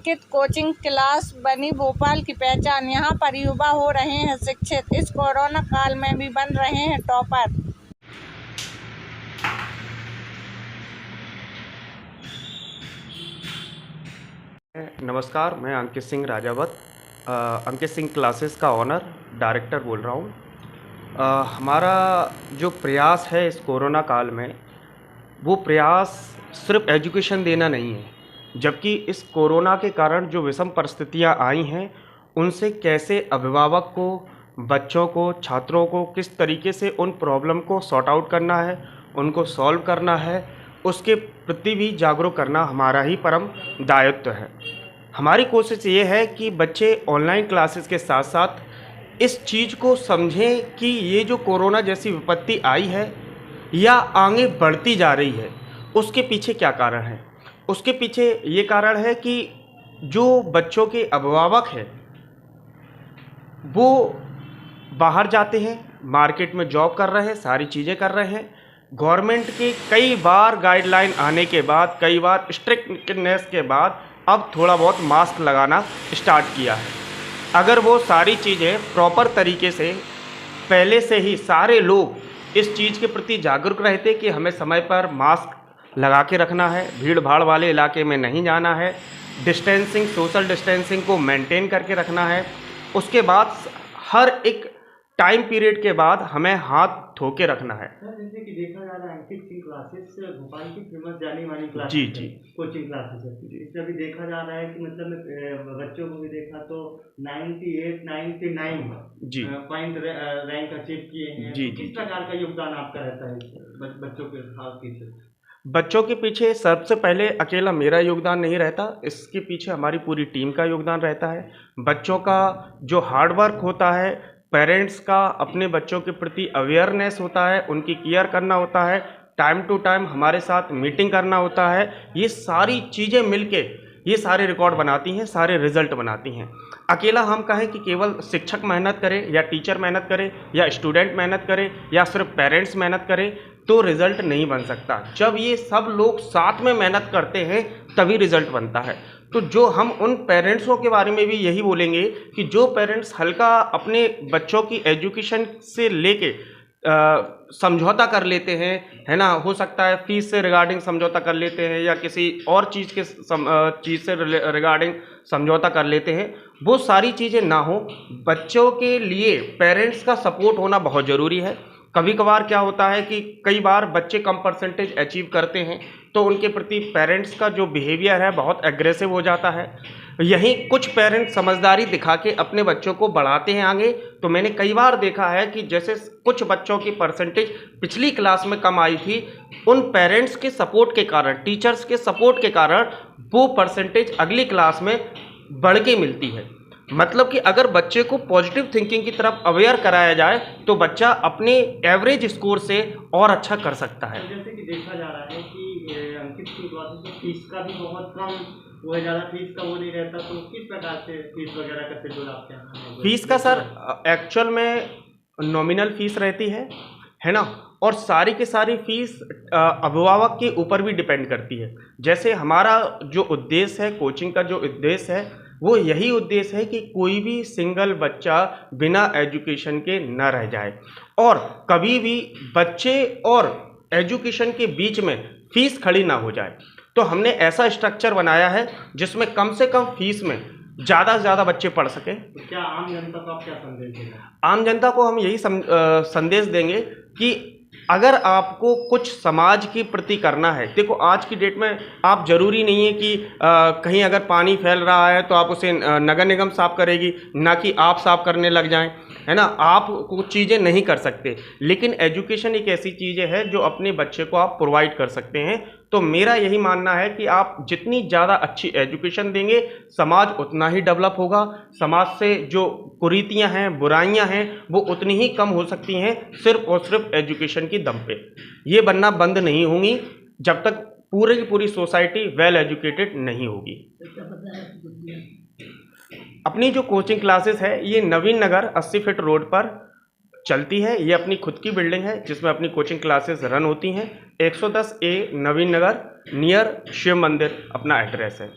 अंकित coaching class बनी भोपाल की पहचान। यहाँ पर युवा हो रहे हैं शिक्षित, इस कोरोना काल में भी बन रहे हैं टॉपर। नमस्कार, मैं अंकित सिंह राजावत, अंकित सिंह क्लासेस का ऑनर डायरेक्टर बोल रहा हूँ। हमारा जो प्रयास है इस कोरोना काल में, वो प्रयास सिर्फ एजुकेशन देना नहीं है, जबकि इस कोरोना के कारण जो विषम परिस्थितियाँ आई हैं, उनसे कैसे अभिभावक को, बच्चों को, छात्रों को किस तरीके से उन प्रॉब्लम को सॉर्ट आउट करना है, उनको सॉल्व करना है, उसके प्रति भी जागरूक करना हमारा ही परम दायित्व है। हमारी कोशिश ये है कि बच्चे ऑनलाइन क्लासेस के साथ साथ इस चीज़ को समझें कि ये जो कोरोना जैसी विपत्ति आई है या आगे बढ़ती जा रही है, उसके पीछे क्या कारण है। उसके पीछे ये कारण है कि जो बच्चों के अभिभावक हैं, वो बाहर जाते हैं, मार्केट में जॉब कर रहे हैं, सारी चीज़ें कर रहे हैं। गवर्नमेंट के कई बार गाइडलाइन आने के बाद, कई बार स्ट्रिक्टनेस के बाद अब थोड़ा बहुत मास्क लगाना स्टार्ट किया है। अगर वो सारी चीज़ें प्रॉपर तरीके से पहले से ही सारे लोग इस चीज़ के प्रति जागरूक रहते कि हमें समय पर मास्क लगा के रखना है, भीड़ भाड़ वाले इलाके में नहीं जाना है, डिस्टेंसिंग, सोशल डिस्टेंसिंग को मेंटेन करके रखना है, उसके बाद हर एक टाइम पीरियड के बाद हमें हाथ धो के रखना है। सर, जैसे कि देखा जा रहा है अंकित सिंह क्लासेस भोपाल की फेमस जानी मानी क्लासेस जी है, जी कोचिंग क्लासेस है। इससे अभी देखा जा रहा है कि मतलब बच्चों को भी देखा तो 98 99 जी पॉइंट रैंक अचीव किए हैं। जी किस जी प्रकार का योगदान आपका रहता है बच्चों के खास पीछे? बच्चों के पीछे सबसे पहले अकेला मेरा योगदान नहीं रहता, इसके पीछे हमारी पूरी टीम का योगदान रहता है। बच्चों का जो हार्डवर्क होता है, पेरेंट्स का अपने बच्चों के प्रति अवेयरनेस होता है, उनकी केयर करना होता है, टाइम टू टाइम हमारे साथ मीटिंग करना होता है, ये सारी चीज़ें मिलके ये सारे रिकॉर्ड बनाती हैं, सारे रिजल्ट बनाती हैं। अकेला हम कहें कि केवल शिक्षक मेहनत करे या टीचर मेहनत करे या स्टूडेंट मेहनत करे या सिर्फ पेरेंट्स मेहनत करें तो रिज़ल्ट नहीं बन सकता। जब ये सब लोग साथ में मेहनत करते हैं तभी रिज़ल्ट बनता है। तो जो हम उन पेरेंट्सों के बारे में भी यही बोलेंगे कि जो पेरेंट्स हल्का अपने बच्चों की एजुकेशन से लेके समझौता कर लेते हैं, है ना, हो सकता है फीस से रिगार्डिंग समझौता कर लेते हैं या किसी और चीज़ के चीज़ से रिगार्डिंग समझौता कर लेते हैं, वो सारी चीज़ें ना हो। बच्चों के लिए पेरेंट्स का सपोर्ट होना बहुत ज़रूरी है। कभी कभार क्या होता है कि कई बार बच्चे कम परसेंटेज अचीव करते हैं तो उनके प्रति पेरेंट्स का जो बिहेवियर है बहुत एग्रेसिव हो जाता है। यहीं कुछ पेरेंट्स समझदारी दिखा के अपने बच्चों को बढ़ाते हैं आगे। तो मैंने कई बार देखा है कि जैसे कुछ बच्चों की परसेंटेज पिछली क्लास में कम आई थी, उन पेरेंट्स के सपोर्ट के कारण, टीचर्स के सपोर्ट के कारण वो परसेंटेज अगली क्लास में बढ़ के मिलती है। मतलब कि अगर बच्चे को पॉजिटिव थिंकिंग की तरफ अवेयर कराया जाए तो बच्चा अपने एवरेज स्कोर से और अच्छा कर सकता है। जैसे कि देखा जा रहा है कि अंकित सिंह क्लासेस में फीस का भी बहुत कम, वो है, ज़्यादा फीस का वो नहीं रहता, तो किस प्रकार से फीस वगैरह का शेड्यूल आपके यहाँ? फीस का सर एक्चुअल में नॉमिनल फीस रहती है ना, और सारी की सारी फीस अभिभावक के ऊपर भी डिपेंड करती है। जैसे हमारा जो उद्देश्य है, कोचिंग का जो उद्देश्य है, वो यही उद्देश्य है कि कोई भी सिंगल बच्चा बिना एजुकेशन के न रह जाए और कभी भी बच्चे और एजुकेशन के बीच में फीस खड़ी ना हो जाए। तो हमने ऐसा स्ट्रक्चर बनाया है जिसमें कम से कम फीस में ज़्यादा से ज़्यादा बच्चे पढ़ सकें। तो क्या आम जनता को आप क्या संदेश देंगे? आम जनता को हम यही संदेश देंगे कि अगर आपको कुछ समाज के प्रति करना है, देखो आज की डेट में आप ज़रूरी नहीं है कि कहीं अगर पानी फैल रहा है तो आप उसे नगर निगम साफ़ करेगी, ना कि आप साफ़ करने लग जाएं, है ना। आप कुछ चीज़ें नहीं कर सकते, लेकिन एजुकेशन एक ऐसी चीज़ है जो अपने बच्चे को आप प्रोवाइड कर सकते हैं। तो मेरा यही मानना है कि आप जितनी ज़्यादा अच्छी एजुकेशन देंगे, समाज उतना ही डेवलप होगा। समाज से जो कुरीतियां हैं, बुराइयां हैं, वो उतनी ही कम हो सकती हैं सिर्फ और सिर्फ एजुकेशन की दम पे। ये बनना बंद नहीं होंगी जब तक पूरी की पूरी सोसाइटी वेल एजुकेटेड नहीं होगी। अपनी जो कोचिंग क्लासेस है ये नवीन नगर 80 फीट रोड पर चलती है। ये अपनी खुद की बिल्डिंग है जिसमें अपनी कोचिंग क्लासेस रन होती हैं। 110A नवीन नगर नियर शिव मंदिर अपना एड्रेस है।